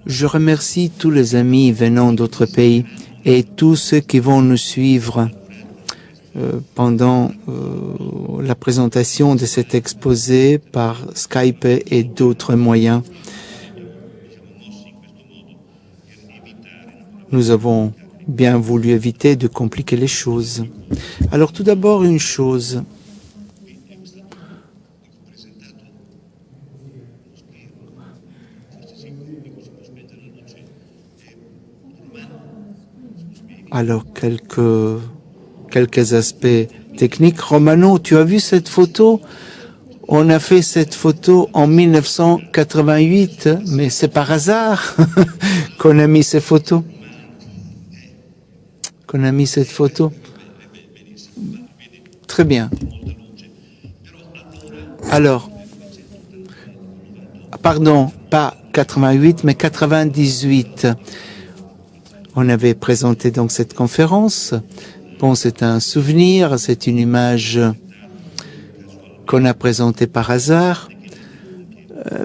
Je remercie tous les amis venant d'autres pays et tous ceux qui vont nous suivre pendant la présentation de cet exposé par Skype et d'autres moyens. Nous avons bien voulu éviter de compliquer les choses. Alors tout d'abord une chose. Alors, quelques aspects techniques. Romano, tu as vu cette photo? On a fait cette photo en 1988, mais c'est par hasard qu'on a mis cette photo. Très bien. Alors, pardon, pas 88, mais 98. On avait présenté donc cette conférence. Bon, c'est un souvenir, c'est une image qu'on a présentée par hasard.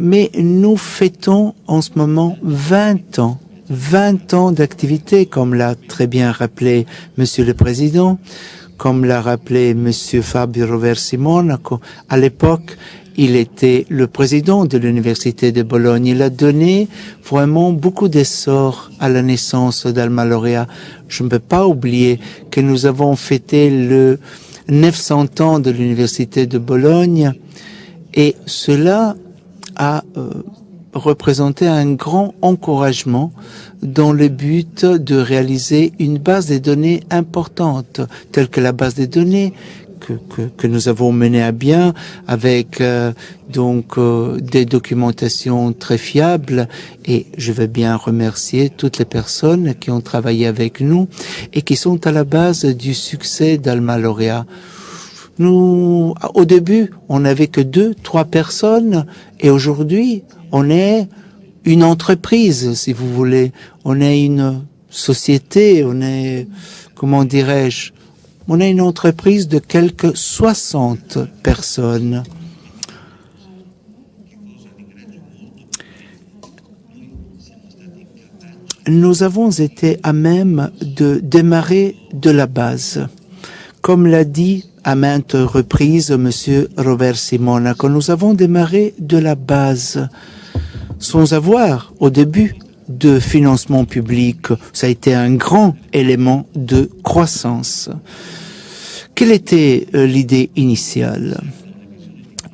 Mais nous fêtons en ce moment 20 ans. 20 ans d'activité, comme l'a très bien rappelé Monsieur le Président, comme l'a rappelé Monsieur Fabio Roversi Monaco. À l'époque, il était le président de l'Université de Bologne. Il a donné vraiment beaucoup d'essor à la naissance d'Alma Laurea. Je ne peux pas oublier que nous avons fêté le 900 ans de l'Université de Bologne et cela a représenté un grand encouragement dans le but de réaliser une base de données importante, telle que la base de données que nous avons mené à bien avec des documentations très fiables, et je veux bien remercier toutes les personnes qui ont travaillé avec nous et qui sont à la base du succès d'Alma Laurea. Nous, au début, on n'avait que 2-3 personnes et aujourd'hui, on est une entreprise, si vous voulez. On est une société, on est, comment dirais-je, on a une entreprise de quelques 60 personnes. Nous avons été à même de démarrer de la base. Comme l'a dit à maintes reprises Monsieur Roversi Monaco, nous avons démarré de la base sans avoir, au début, de financement public. Ça a été un grand élément de croissance. Quelle était l'idée initiale?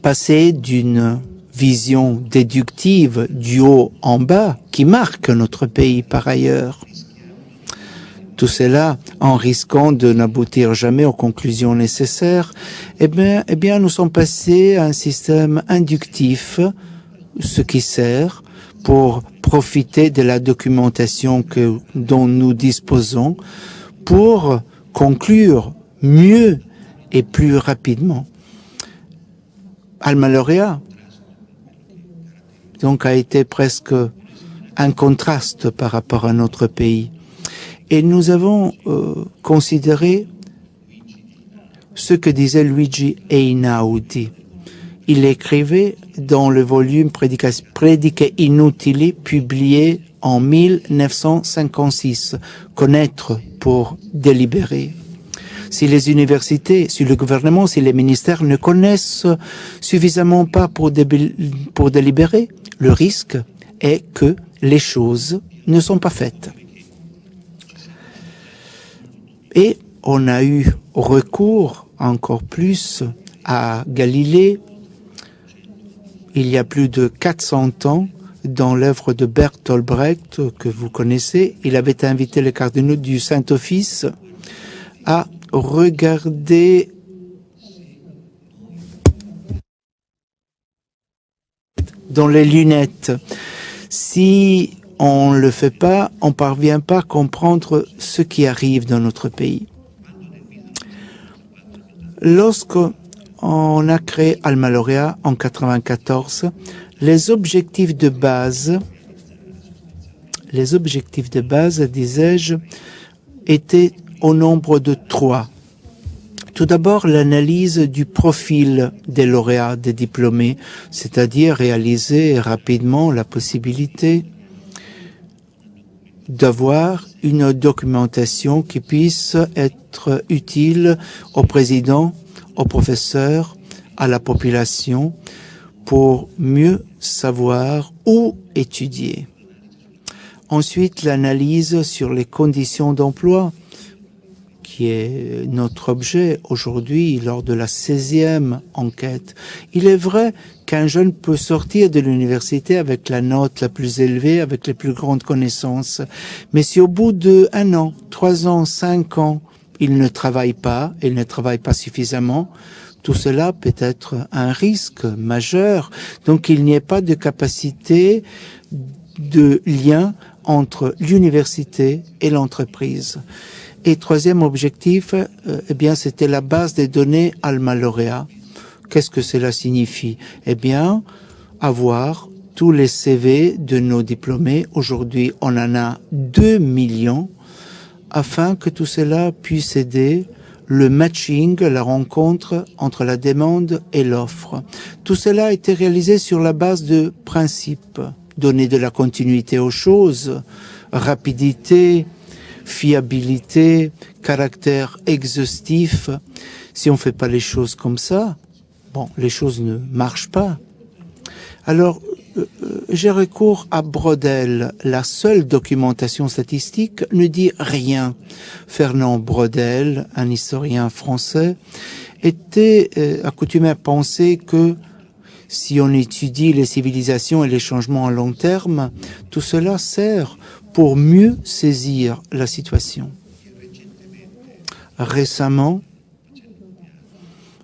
Passer d'une vision déductive du haut en bas qui marque notre pays par ailleurs. Tout cela en risquant de n'aboutir jamais aux conclusions nécessaires. Eh bien, nous sommes passés à un système inductif, ce qui sert pour profiter de la documentation dont nous disposons pour conclure mieux et plus rapidement. Alma Laurea donc a été presque un contraste par rapport à notre pays. Et nous avons considéré ce que disait Luigi Einaudi. Il écrivait dans le volume Prediche Inutili, publié en 1956, Connaître pour délibérer. Si les universités, si le gouvernement, si les ministères ne connaissent suffisamment pas pour délibérer, le risque est que les choses ne sont pas faites. Et on a eu recours encore plus à Galilée il y a plus de 400 ans dans l'œuvre de Bertolt Brecht que vous connaissez. Il avait invité les cardinaux du Saint-Office à regarder dans les lunettes. Si on ne le fait pas, on ne parvient pas à comprendre ce qui arrive dans notre pays. Lorsqu'on a créé Alma Laurea en 1994, les objectifs de base, disais-je, étaient au nombre de 3. Tout d'abord, l'analyse du profil des lauréats, des diplômés, c'est-à-dire réaliser rapidement la possibilité d'avoir une documentation qui puisse être utile au président, aux professeurs, à la population, pour mieux savoir où étudier. Ensuite, l'analyse sur les conditions d'emploi, qui est notre objet aujourd'hui lors de la 16e enquête. Il est vrai qu'un jeune peut sortir de l'université avec la note la plus élevée, avec les plus grandes connaissances, mais si au bout de 1 an, 3 ans, 5 ans, il ne travaille pas suffisamment, tout cela peut être un risque majeur. Donc il n'y a pas de capacité de lien entre l'université et l'entreprise. Et troisième objectif, eh bien, c'était la base des données Alma Lauréat. Qu'est-ce que cela signifie? Eh bien, avoir tous les CV de nos diplômés. Aujourd'hui, on en a 2 millions, afin que tout cela puisse aider le matching, la rencontre entre la demande et l'offre. Tout cela a été réalisé sur la base de principes. Donner de la continuité aux choses, rapidité, fiabilité, caractère exhaustif. Si on ne fait pas les choses comme ça, bon, les choses ne marchent pas. Alors, j'ai recours à Braudel. La seule documentation statistique ne dit rien. Fernand Braudel, un historien français, était accoutumé à penser que si on étudie les civilisations et les changements à long terme, tout cela sert pour mieux saisir la situation. Récemment,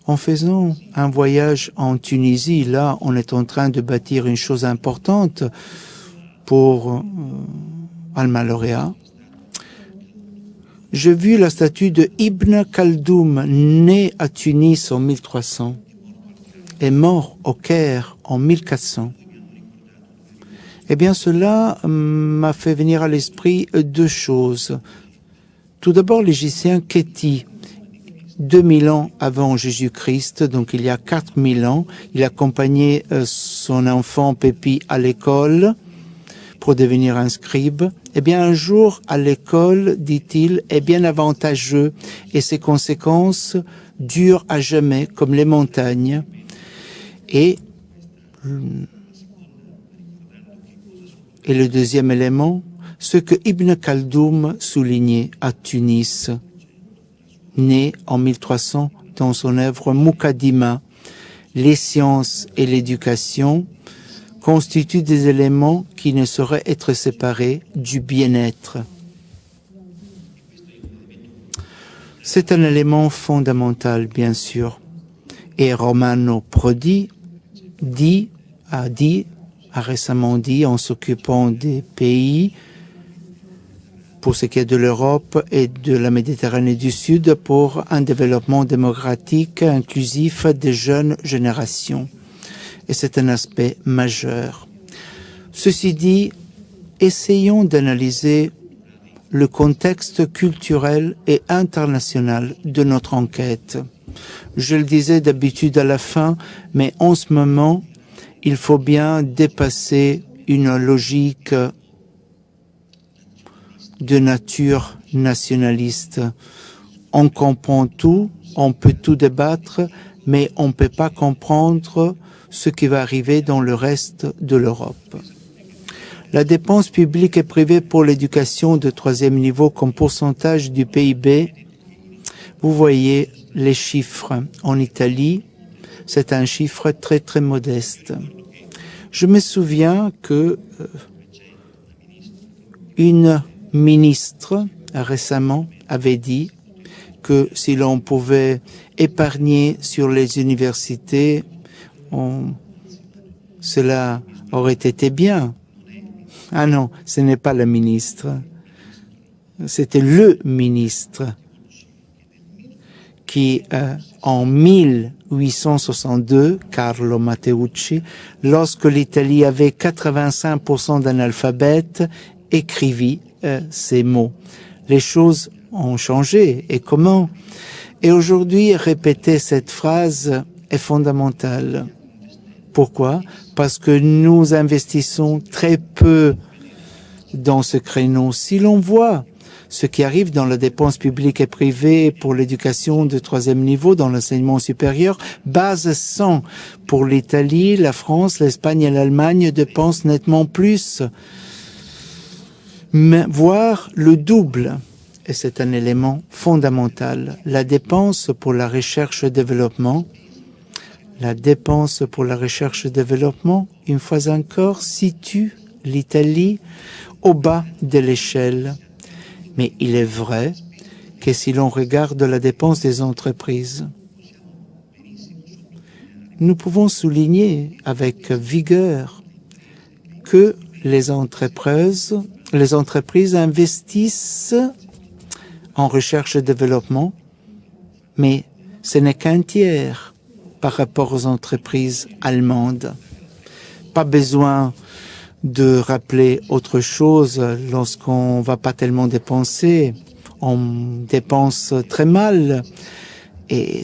en faisant un voyage en Tunisie, là, on est en train de bâtir une chose importante pour Alma Lauréat. J'ai vu la statue de Ibn Khaldoun, né à Tunis en 1300 et mort au Caire en 1400. Eh bien, cela m'a fait venir à l'esprit 2 choses. Tout d'abord, l'Égyptien Kéti, 2000 ans avant Jésus-Christ, donc il y a 4000 ans, il accompagnait son enfant Pépi à l'école pour devenir un scribe. Eh bien, un jour, à l'école, dit-il, est bien avantageux et ses conséquences durent à jamais, comme les montagnes. Et le deuxième élément, ce que Ibn Khaldoun soulignait à Tunis, né en 1300 dans son œuvre Muqaddima, les sciences et l'éducation constituent des éléments qui ne sauraient être séparés du bien-être. C'est un élément fondamental, bien sûr. Et Romano Prodi a récemment dit, en s'occupant des pays, pour ce qui est de l'Europe et de la Méditerranée du Sud, pour un développement démocratique inclusif des jeunes générations. Et c'est un aspect majeur. Ceci dit, essayons d'analyser le contexte culturel et international de notre enquête. Je le disais d'habitude à la fin, mais en ce moment, il faut bien dépasser une logique de nature nationaliste. On comprend tout, on peut tout débattre, mais on ne peut pas comprendre ce qui va arriver dans le reste de l'Europe. La dépense publique et privée pour l'éducation de 3e niveau comme pourcentage du PIB, vous voyez les chiffres. En Italie, c'est un chiffre très très modeste. Je me souviens que une ministre récemment avait dit que si l'on pouvait épargner sur les universités, cela aurait été bien. Ah non, ce n'est pas la ministre. C'était le ministre qui, en 1862, Carlo Matteucci, lorsque l'Italie avait 85% d'analphabètes, écrivit ces mots. Les choses ont changé. Et comment? Et aujourd'hui, répéter cette phrase est fondamental. Pourquoi? Parce que nous investissons très peu dans ce créneau. Si l'on voit ce qui arrive dans la dépense publique et privée pour l'éducation de troisième niveau dans l'enseignement supérieur, base 100. Pour l'Italie, la France, l'Espagne et l'Allemagne dépensent nettement plus, voire le double. Et c'est un élément fondamental. La dépense pour la recherche et développement, une fois encore, situe l'Italie au bas de l'échelle. Mais il est vrai que si l'on regarde la dépense des entreprises, nous pouvons souligner avec vigueur que les entreprises investissent en recherche et développement, mais ce n'est qu'un tiers par rapport aux entreprises allemandes. Pas besoin de rappeler autre chose lorsqu'on ne va pas tellement dépenser. On dépense très mal. Et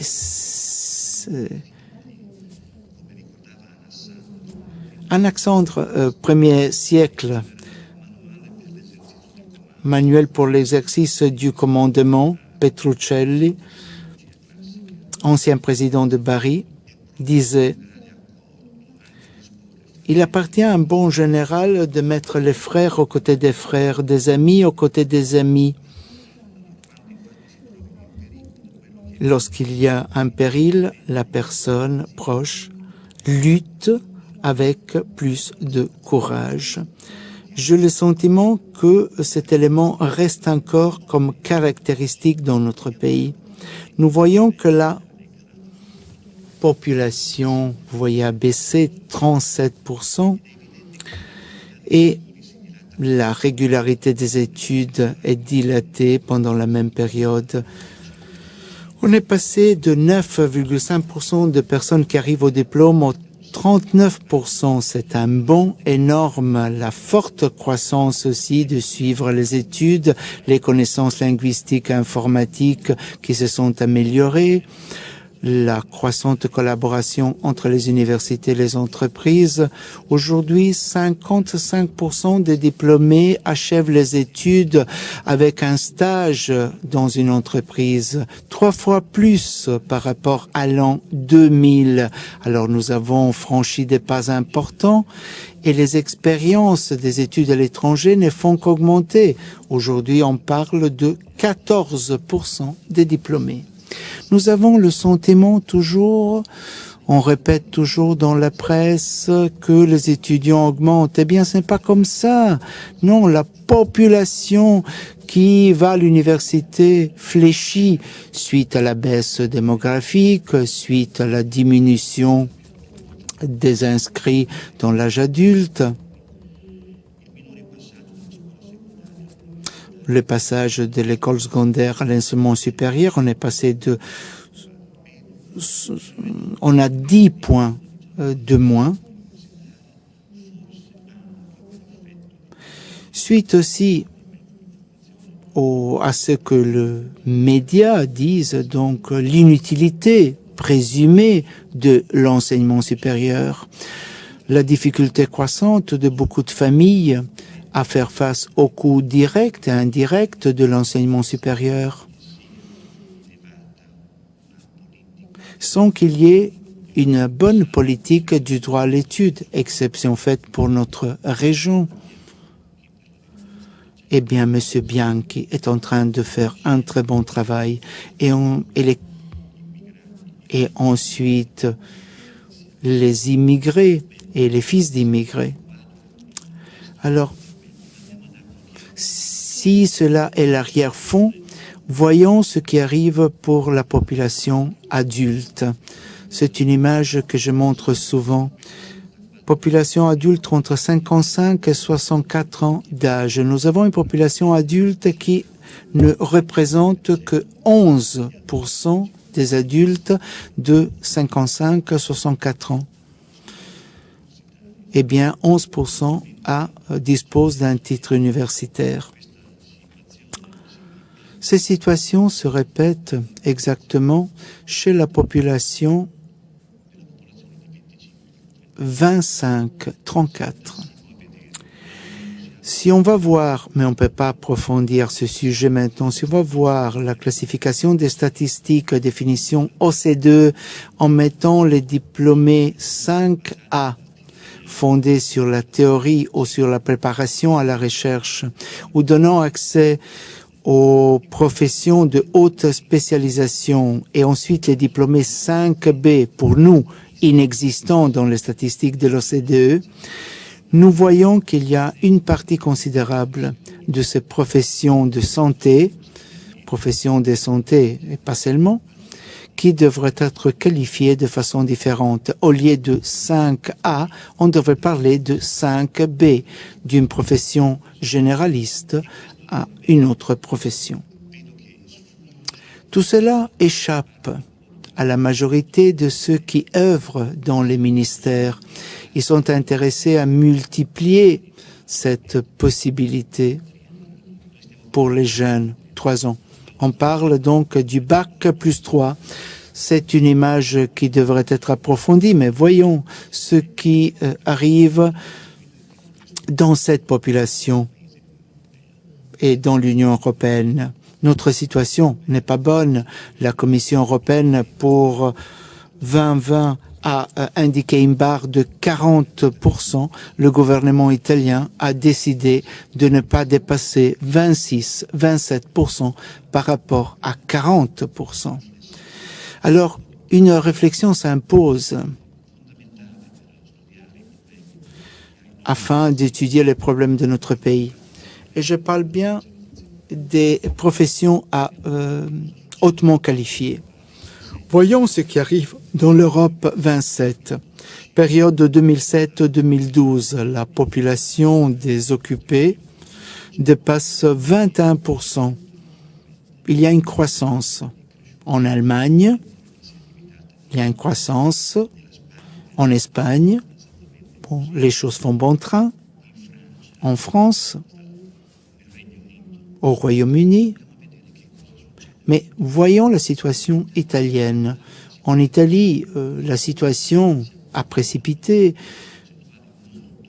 Anaxandre, premier siècle, manuel pour l'exercice du commandement, Petruccelli, ancien président de Bari, disait: il appartient à un bon général de mettre les frères aux côtés des frères, des amis aux côtés des amis. Lorsqu'il y a un péril, la personne proche lutte avec plus de courage. J'ai le sentiment que cet élément reste encore comme caractéristique dans notre pays. Nous voyons que la population, vous voyez, a baissé 37% et la régularité des études est dilatée pendant la même période. On est passé de 9,5% de personnes qui arrivent au diplôme au 39%. C'est un bond énorme. La forte croissance aussi de suivre les études, les connaissances linguistiques et informatiques qui se sont améliorées, la croissante collaboration entre les universités et les entreprises. Aujourd'hui, 55% des diplômés achèvent les études avec un stage dans une entreprise, 3 fois plus par rapport à l'an 2000. Alors nous avons franchi des pas importants et les expériences des études à l'étranger ne font qu'augmenter. Aujourd'hui, on parle de 14% des diplômés. Nous avons le sentiment toujours, on répète toujours dans la presse que les étudiants augmentent. Eh bien, ce n'est pas comme ça. Non, la population qui va à l'université fléchit suite à la baisse démographique, suite à la diminution des inscrits dans l'âge adulte. Le passage de l'école secondaire à l'enseignement supérieur, on a 10 points de moins. Suite aussi à ce que le média dise, donc l'inutilité présumée de l'enseignement supérieur, la difficulté croissante de beaucoup de familles à faire face aux coûts directs et indirects de l'enseignement supérieur, sans qu'il y ait une bonne politique du droit à l'étude, exception faite pour notre région. Eh bien, M. Bianchi est en train de faire un très bon travail et ensuite les immigrés et les fils d'immigrés. Alors, si cela est l'arrière-fond, voyons ce qui arrive pour la population adulte. C'est une image que je montre souvent. Population adulte entre 55 et 64 ans d'âge. Nous avons une population adulte qui ne représente que 11% des adultes de 55 à 64 ans. Eh bien, 11% dispose d'un titre universitaire. Ces situations se répètent exactement chez la population 25-34. Si on va voir, mais on ne peut pas approfondir ce sujet maintenant, si on va voir la classification des statistiques, définition OCDE, en mettant les diplômés 5A, fondés sur la théorie ou sur la préparation à la recherche, ou donnant accès aux professions de haute spécialisation, et ensuite les diplômés 5B, pour nous, inexistants dans les statistiques de l'OCDE, nous voyons qu'il y a une partie considérable de ces professions de santé, et pas seulement, qui devraient être qualifiées de façon différente. Au lieu de 5A, on devrait parler de 5B, d'une profession généraliste à une autre profession. Tout cela échappe à la majorité de ceux qui œuvrent dans les ministères. Ils sont intéressés à multiplier cette possibilité pour les jeunes, 3 ans. On parle donc du bac plus 3. C'est une image qui devrait être approfondie, mais voyons ce qui arrive dans cette population et dans l'Union européenne. Notre situation n'est pas bonne. La Commission européenne pour 2020 a indiqué une barre de 40%. Le gouvernement italien a décidé de ne pas dépasser 26-27% par rapport à 40%. Alors, une réflexion s'impose afin d'étudier les problèmes de notre pays. Et je parle bien des professions hautement qualifiées. Voyons ce qui arrive dans l'Europe 27. Période de 2007-2012, la population des occupés dépasse 21%. Il y a une croissance en Allemagne, il y a une croissance en Espagne. Bon, les choses font bon train. En France, au Royaume-Uni. Mais voyons la situation italienne. En Italie, la situation a précipité.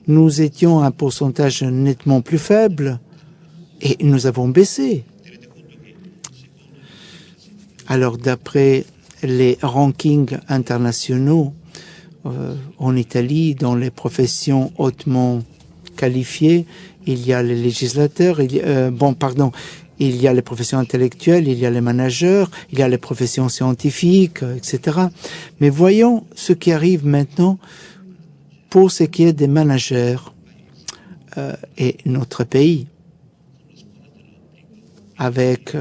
Nous étions à un pourcentage nettement plus faible et nous avons baissé. Alors, d'après les rankings internationaux en Italie, dans les professions hautement qualifiées, il y a les législateurs, il y a les professions intellectuelles, il y a les managers, il y a les professions scientifiques, etc. Mais voyons ce qui arrive maintenant pour ce qui est des managers et notre pays. Avec,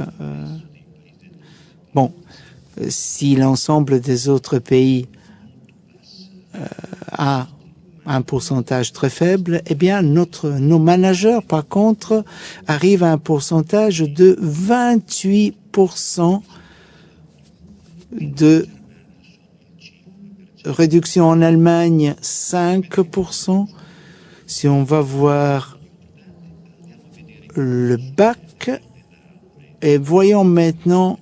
si l'ensemble des autres pays a un pourcentage très faible, eh bien nos managers, par contre, arrivent à un pourcentage de 28% de réduction en Allemagne, 5%. Si on va voir le bac, et voyons maintenant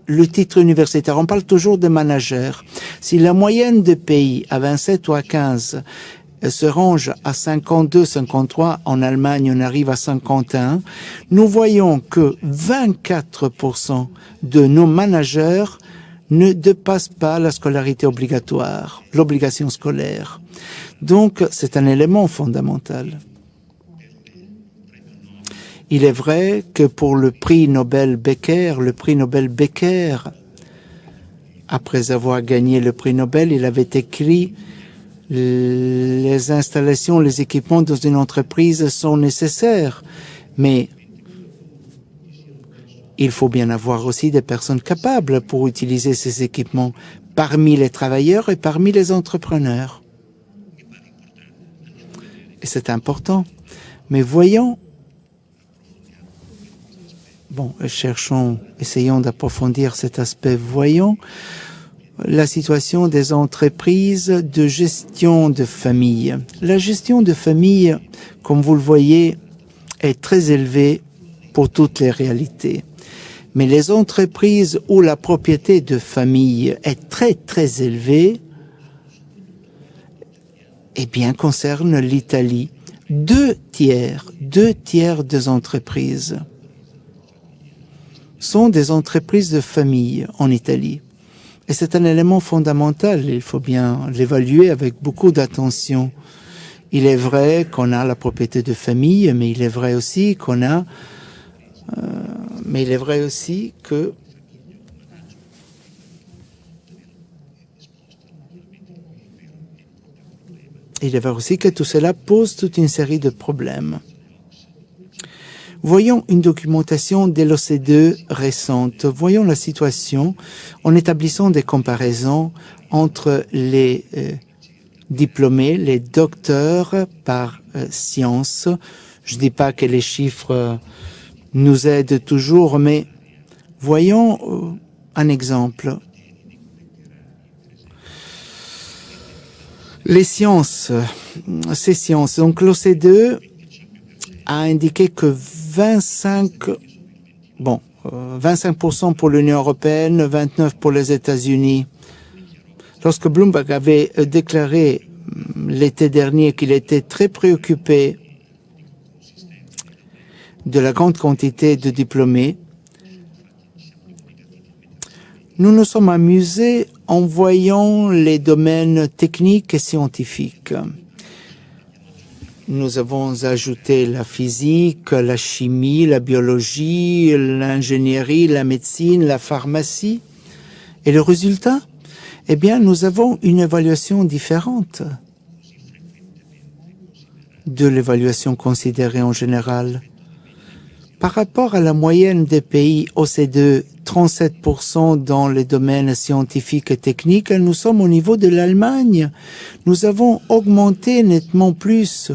le titre universitaire. On parle toujours de manager. Si la moyenne des pays à 27 ou à 15 se range à 52, 53, en Allemagne on arrive à 51, nous voyons que 24% de nos managers ne dépassent pas la scolarité obligatoire, l'obligation scolaire. Donc c'est un élément fondamental. Il est vrai que pour le prix Nobel Becker, après avoir gagné le prix Nobel, il avait écrit « Les installations, les équipements dans une entreprise sont nécessaires, mais il faut bien avoir aussi des personnes capables pour utiliser ces équipements parmi les travailleurs et parmi les entrepreneurs. » Et c'est important. Mais voyons, essayons d'approfondir cet aspect. Voyons la situation des entreprises de gestion de famille. La gestion de famille, comme vous le voyez, est très élevée pour toutes les réalités. Mais les entreprises où la propriété de famille est très, très élevée, eh bien, concerne l'Italie. deux tiers des entreprises sont des entreprises de famille en Italie. Et c'est un élément fondamental, il faut bien l'évaluer avec beaucoup d'attention. Il est vrai qu'on a la propriété de famille, mais il est vrai aussi que tout cela pose toute une série de problèmes. Voyons une documentation de l'OCDE récente. Voyons la situation en établissant des comparaisons entre les diplômés, les docteurs par sciences. Je ne dis pas que les chiffres nous aident toujours, mais voyons un exemple. Les sciences, ces sciences. Donc l'OCDE a indiqué que 25% pour l'Union européenne, 29% pour les États-Unis. Lorsque Bloomberg avait déclaré l'été dernier qu'il était très préoccupé de la grande quantité de diplômés, nous nous sommes amusés en voyant les domaines techniques et scientifiques. Nous avons ajouté la physique, la chimie, la biologie, l'ingénierie, la médecine, la pharmacie. Et le résultat? Eh bien, nous avons une évaluation différente de l'évaluation considérée en général. Par rapport à la moyenne des pays OCDE, 37% dans les domaines scientifiques et techniques, nous sommes au niveau de l'Allemagne. Nous avons augmenté nettement plus.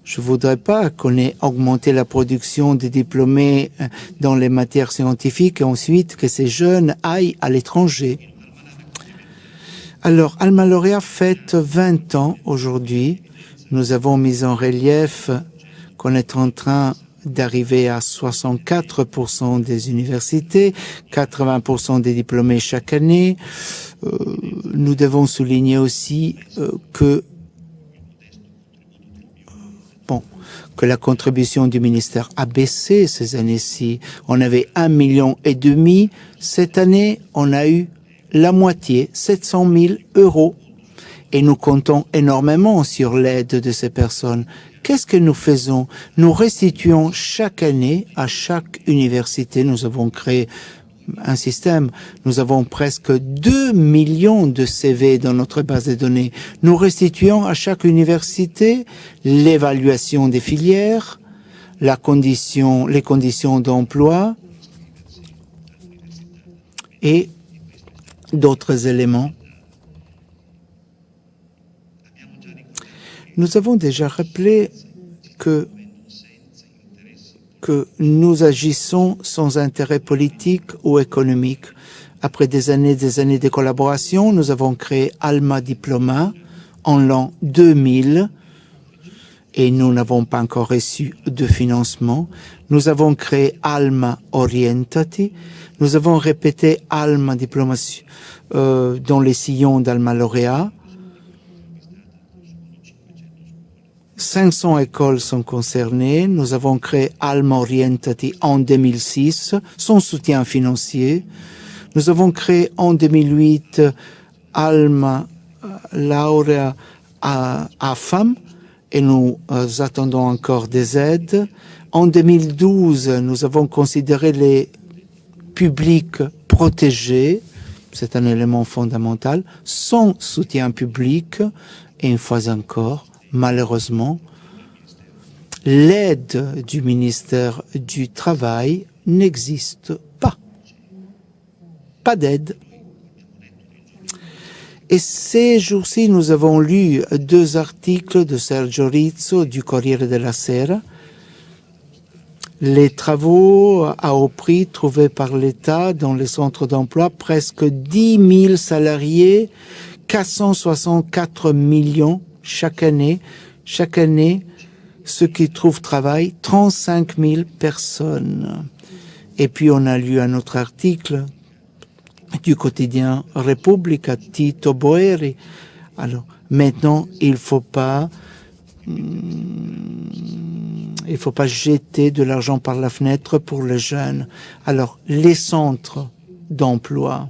Je ne voudrais pas qu'on ait augmenté la production de diplômés dans les matières scientifiques et ensuite que ces jeunes aillent à l'étranger. Alors, Alma Laurea fête 20 ans aujourd'hui. Nous avons mis en relief qu'on est en train d'arriver à 64% des universités, 80% des diplômés chaque année. Nous devons souligner aussi que la contribution du ministère a baissé ces années-ci. On avait 1,5 million. Cette année, on a eu la moitié, 700 000 €. Et nous comptons énormément sur l'aide de ces personnes. Qu'est-ce que nous faisons? Nous restituons chaque année à chaque université. Nous avons créé un système. Nous avons presque 2 millions de CV dans notre base de données. Nous restituons à chaque université l'évaluation des filières, les conditions d'emploi et d'autres éléments. Nous avons déjà rappelé que nous agissons sans intérêt politique ou économique. Après des années de collaboration, nous avons créé Alma Diploma en l'an 2000 et nous n'avons pas encore reçu de financement. Nous avons créé Alma Orientati. Nous avons répété Alma Diploma dans les sillons d'Alma Laurea. 500 écoles sont concernées. Nous avons créé Alma Orientati en 2006, sans soutien financier. Nous avons créé en 2008 Alma Laurea à femmes et nous attendons encore des aides. En 2012, nous avons considéré les publics protégés. C'est un élément fondamental, sans soutien public. Et une fois encore, malheureusement, l'aide du ministère du Travail n'existe pas. Pas d'aide. Et ces jours-ci, nous avons lu 2 articles de Sergio Rizzo du Corriere della Sera. Les travaux à haut prix trouvés par l'État dans les centres d'emploi, presque 10 000 salariés, 464 millions chaque année. Chaque année, ceux qui trouvent travail, 35 000 personnes. Et puis on a lu un autre article du quotidien Repubblica, Tito Boeri. Alors maintenant, il ne faut pas il ne faut pas jeter de l'argent par la fenêtre pour les jeunes. Alors, les centres d'emploi,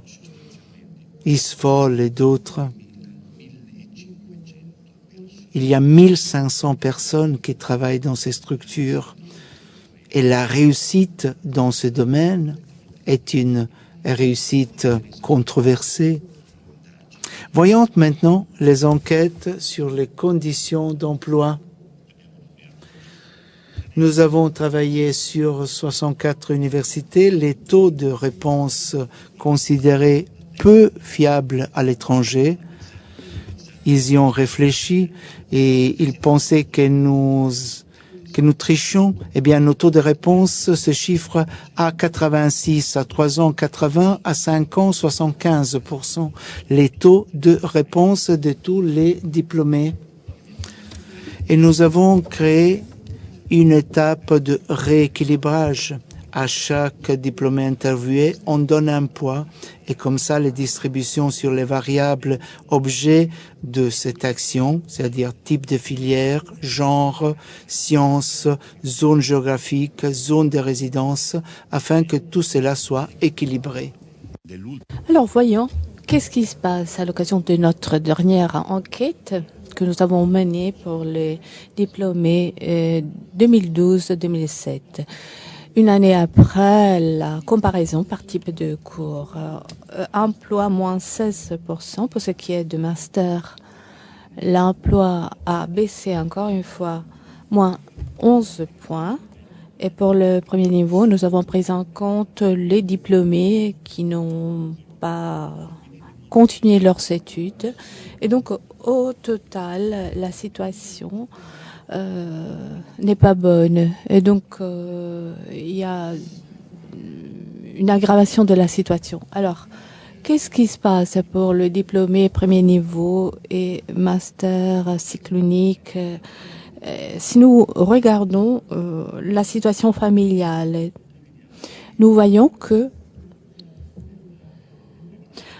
ISFOL et d'autres, il y a 1500 personnes qui travaillent dans ces structures et la réussite dans ce domaine est une réussite controversée. Voyons maintenant les enquêtes sur les conditions d'emploi. Nous avons travaillé sur 64 universités. Les taux de réponse considérés peu fiables à l'étranger, ils y ont réfléchi et ils pensaient que nous trichions. Eh bien, nos taux de réponse se chiffrent à 86, à 3 ans 80, à 5 ans 75%. Les taux de réponse de tous les diplômés. Et nous avons créé une étape de rééquilibrage. À chaque diplômé interviewé, on donne un poids et comme ça, les distributions sur les variables objets de cette action, c'est-à-dire type de filière, genre, science, zone géographique, zone de résidence, afin que tout cela soit équilibré. Alors voyons, qu'est-ce qui se passe à l'occasion de notre dernière enquête que nous avons menée pour les diplômés 2012-2007. Une année après la comparaison par type de cours, emploi moins 16% pour ce qui est de master. L'emploi a baissé encore une fois, moins 11 points. Et pour le premier niveau, nous avons pris en compte les diplômés qui n'ont pas continué leurs études. Et donc, au total, la situation n'est pas bonne. Et donc, il y a une aggravation de la situation. Alors, qu'est-ce qui se passe pour le diplômé premier niveau et master cycle unique? Si nous regardons la situation familiale, nous voyons que,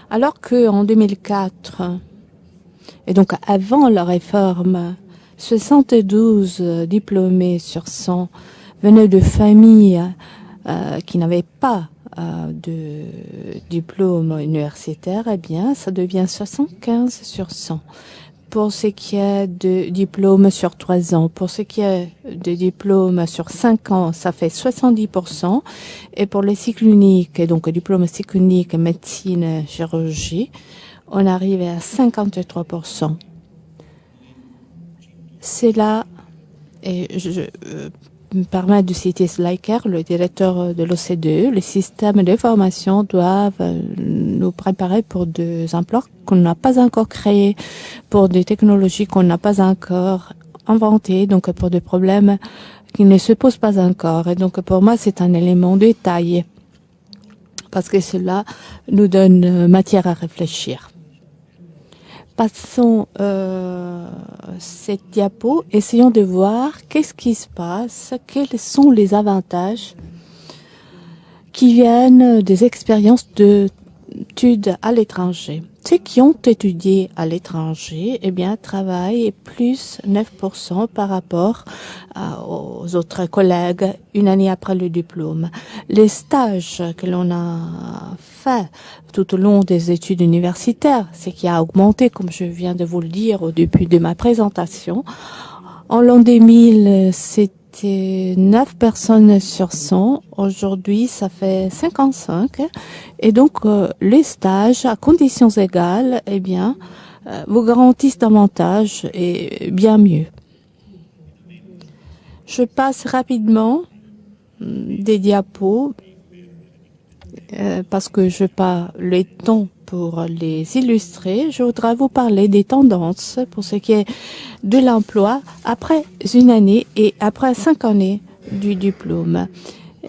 alors qu'en 2004, et donc avant la réforme, 72 diplômés sur 100 venaient de familles qui n'avaient pas de diplôme universitaire, eh bien, ça devient 75 sur 100. Pour ce qui est de diplômes sur 3 ans, pour ce qui est de diplômes sur 5 ans, ça fait 70%. Et pour les cycles uniques, et donc diplôme cycle unique, médecine, chirurgie, on arrive à 53%. C'est là, et je me permets de citer Slyker, le directeur de l'OCDE, les systèmes de formation doivent nous préparer pour des emplois qu'on n'a pas encore créés, pour des technologies qu'on n'a pas encore inventées, donc pour des problèmes qui ne se posent pas encore. Et donc pour moi, c'est un élément de taille, parce que cela nous donne matière à réfléchir. Passons cette diapo, essayons de voir qu'est-ce qui se passe, quels sont les avantages qui viennent des expériences d'études à l'étranger. Ceux qui ont étudié à l'étranger, eh bien, travaillent plus 9% par rapport aux autres collègues une année après le diplôme. Les stages que l'on a fait tout au long des études universitaires, ce qui a augmenté, comme je viens de vous le dire au début de ma présentation. En l'an 2000, c'était 9 personnes sur 100. Aujourd'hui, ça fait 55. Et donc, les stages, à conditions égales, eh bien, vous garantissent davantage et bien mieux. Je passe rapidement des diapos parce que je n'ai pas le temps pour les illustrer. Je voudrais vous parler des tendances pour ce qui est de l'emploi après une année et après 5 années du diplôme.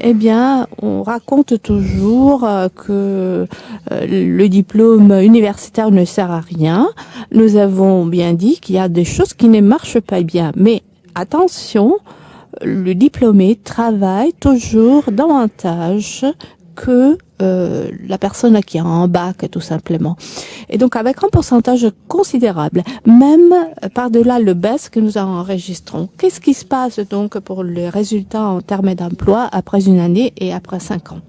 Eh bien, on raconte toujours que le diplôme universitaire ne sert à rien. Nous avons bien dit qu'il y a des choses qui ne marchent pas bien. Mais attention, le diplômé travaille toujours davantage que la personne qui a un bac, tout simplement. Et donc, avec un pourcentage considérable, même par-delà le baisse que nous enregistrons. Qu'est-ce qui se passe donc pour les résultats en termes d'emploi après une année et après 5 ans?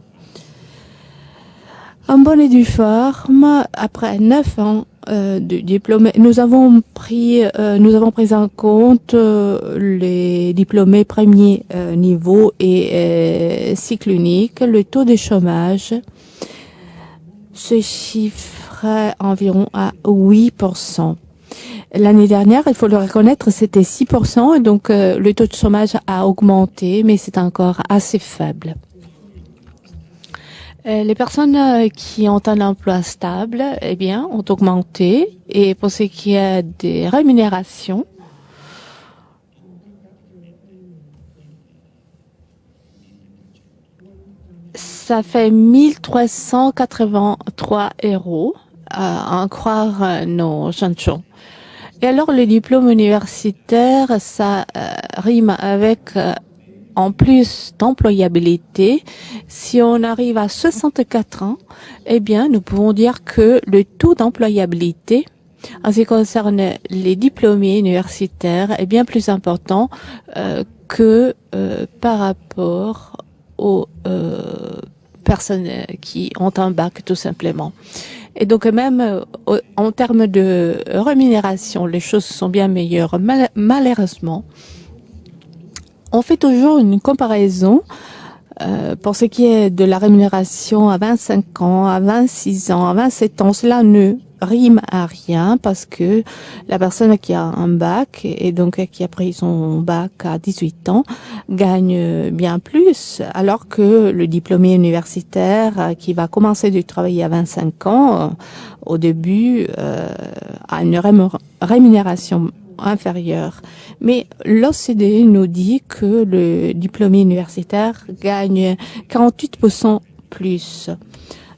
En bonne et due forme, après 9 ans de diplômés, nous avons pris en compte les diplômés premier niveau et cycle unique. Le taux de chômage se chiffrait environ à 8%. L'année dernière, il faut le reconnaître, c'était 6%, et donc le taux de chômage a augmenté, mais c'est encore assez faible. Les personnes qui ont un emploi stable, eh bien, ont augmenté. Et pour ce qui est des rémunérations, ça fait 1383 €, à en croire nos jeunes gens. Et alors, le diplôme universitaire, ça rime avec en plus d'employabilité. Si on arrive à 64 ans, eh bien, nous pouvons dire que le taux d'employabilité, en ce qui concerne les diplômés universitaires, est bien plus important que par rapport aux personnes qui ont un bac, tout simplement. Et donc, même en termes de rémunération, les choses sont bien meilleures. Malheureusement, on fait toujours une comparaison pour ce qui est de la rémunération à 25 ans, à 26 ans, à 27 ans. Cela ne rime à rien parce que la personne qui a un bac et donc qui a pris son bac à 18 ans gagne bien plus, alors que le diplômé universitaire qui va commencer de travailler à 25 ans, au début, a une rémunération inférieure. Mais l'OCDE nous dit que le diplômé universitaire gagne 48% plus.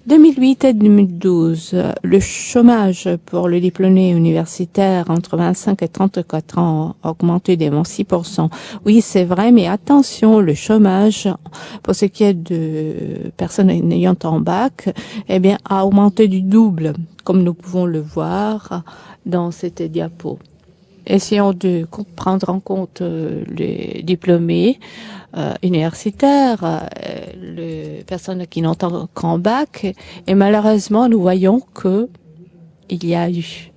2008 et 2012, le chômage pour le diplômé universitaire entre 25 et 34 ans a augmenté de 6%. Oui, c'est vrai, mais attention, le chômage, pour ce qui est de personnes ayant un bac, eh bien, a augmenté du double, comme nous pouvons le voir dans cette diapo. Essayons de prendre en compte les diplômés universitaires, les personnes qui n'ont qu'un bac, et malheureusement, nous voyons que il y a eu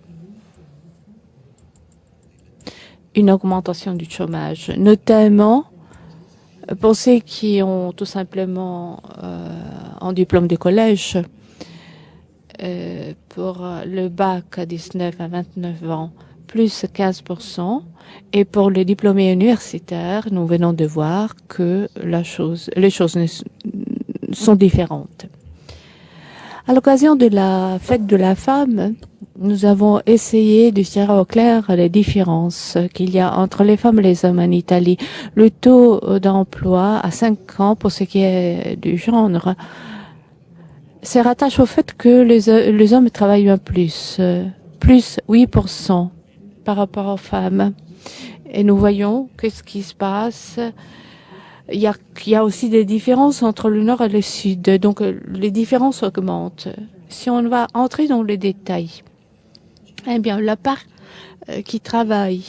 une augmentation du chômage, notamment pour ceux qui ont tout simplement un diplôme de collège. Pour le bac à 19 à 29 ans, plus 15%. Et pour les diplômés universitaires, nous venons de voir que les choses sont différentes. À l'occasion de la fête de la femme, nous avons essayé de tirer au clair les différences qu'il y a entre les femmes et les hommes en Italie. Le taux d'emploi à 5 ans pour ce qui est du genre se rattache au fait que les hommes travaillent bien plus 8% par rapport aux femmes. Et nous voyons qu'est-ce qui se passe. Il y a aussi des différences entre le nord et le sud. Donc, les différences augmentent. Si on va entrer dans les détails, eh bien, la part qui travaille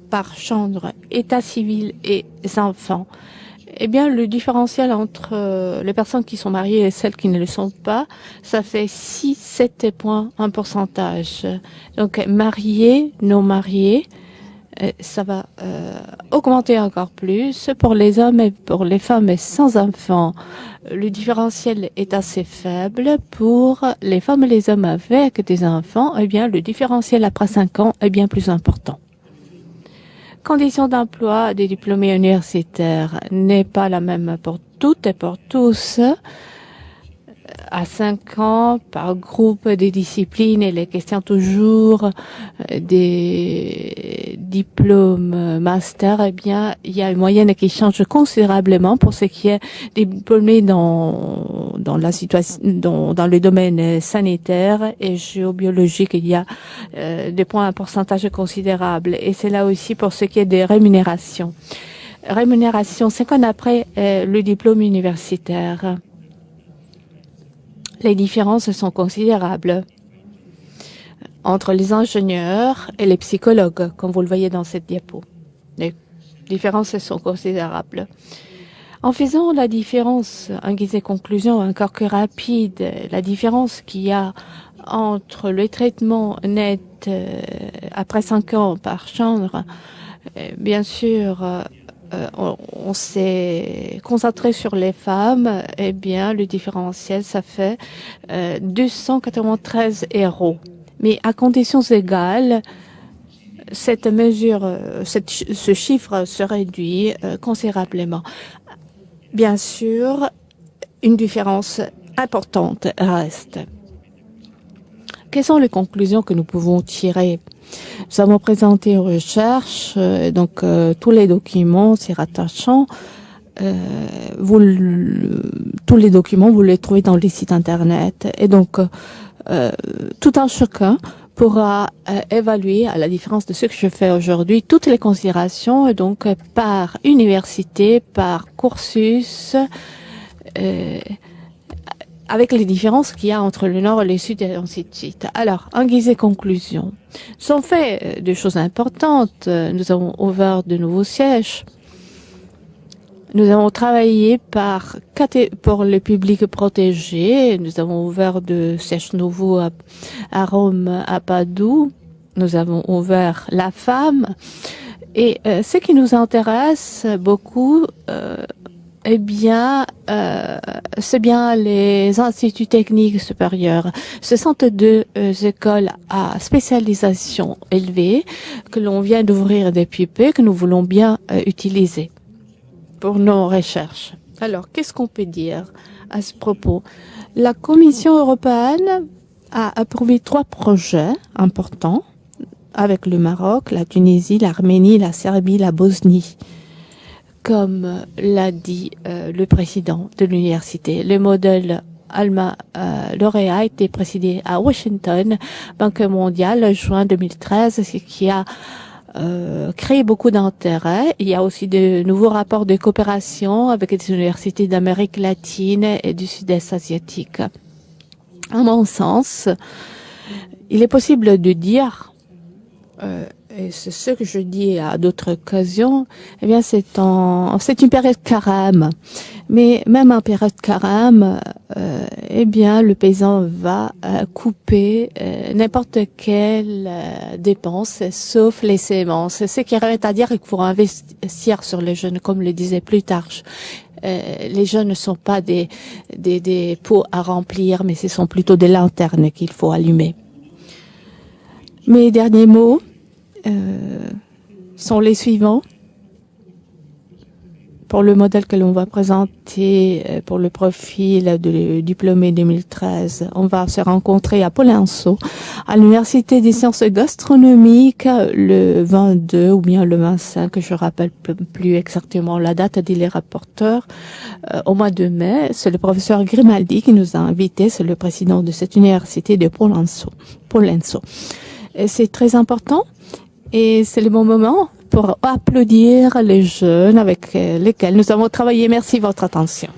par chambre, état civil et enfants, eh bien, le différentiel entre les personnes qui sont mariées et celles qui ne le sont pas, ça fait 6-7 points en pourcentage. Donc, mariés, non mariés, ça va augmenter encore plus. Pour les hommes et pour les femmes sans enfants, le différentiel est assez faible. Pour les femmes et les hommes avec des enfants, eh bien, le différentiel après 5 ans est bien plus important. Conditions d'emploi des diplômés universitaires n'est pas la même pour toutes et pour tous. À 5 ans, par groupe de disciplines, il est question toujours des diplômes master. Eh bien, il y a une moyenne qui change considérablement pour ce qui est des diplômés dans la situation, dans le domaine sanitaire et géobiologique. Il y a des points à pourcentage considérable. Et c'est là aussi pour ce qui est des rémunérations. Rémunération, 5 ans après le diplôme universitaire. les différences sont considérables entre les ingénieurs et les psychologues, comme vous le voyez dans cette diapo. Les différences sont considérables. En faisant la différence, en guise de conclusion encore que rapide, la différence qu'il y a entre le traitement net après 5 ans par chambre, bien sûr, on s'est concentré sur les femmes, eh bien, le différentiel, ça fait 293 €. Mais à conditions égales, cette mesure, ce chiffre se réduit considérablement. Bien sûr, une différence importante reste. Quelles sont les conclusions que nous pouvons tirer? Nous avons présenté aux recherches, tous les documents s'y rattachant. Tous les documents, vous les trouvez dans les sites internet. Et donc, tout un chacun pourra évaluer, à la différence de ce que je fais aujourd'hui, toutes les considérations, donc par université, par cursus, avec les différences qu'il y a entre le Nord et le Sud et ainsi de suite. Alors, en guise de conclusion, nous avons fait des choses importantes. Nous avons ouvert de nouveaux sièges. Nous avons travaillé pour le public protégé. Nous avons ouvert de sièges nouveaux à Rome, à Padoue. Nous avons ouvert la femme. Et ce qui nous intéresse beaucoup, c'est bien les instituts techniques supérieurs. Ce sont deux écoles à spécialisation élevée que l'on vient d'ouvrir depuis peu, que nous voulons bien utiliser pour nos recherches. Alors, qu'est-ce qu'on peut dire à ce propos? La Commission européenne a approuvé 3 projets importants avec le Maroc, la Tunisie, l'Arménie, la Serbie, la Bosnie. Comme l'a dit le président de l'université, le modèle Alma Lauréat a été présidé à Washington, Banque mondiale, juin 2013, ce qui a créé beaucoup d'intérêt. Il y a aussi de nouveaux rapports de coopération avec des universités d'Amérique latine et du Sud-Est asiatique. À mon sens, il est possible de dire, et c'est ce que je dis à d'autres occasions, eh bien c'est une période carême. Mais même en période carême, eh bien le paysan va couper n'importe quelle dépense, sauf les semences. Ce qui revient à dire qu'il faut investir sur les jeunes, comme le disait Plutarque. Les jeunes ne sont pas des pots à remplir, mais ce sont plutôt des lanternes qu'il faut allumer. Mes derniers mots sont les suivants. Pour le modèle que l'on va présenter pour le profil de diplômé 2013, on va se rencontrer à Pollenceau, à l'Université des sciences gastronomiques, le 22 ou bien le 25, je rappelle plus exactement la date, a dit les rapporteurs, au mois de mai. C'est le professeur Grimaldi qui nous a invités, c'est le président de cette université de Pollenceau. C'est très important et c'est le bon moment pour applaudir les jeunes avec lesquels nous avons travaillé. Merci de votre attention.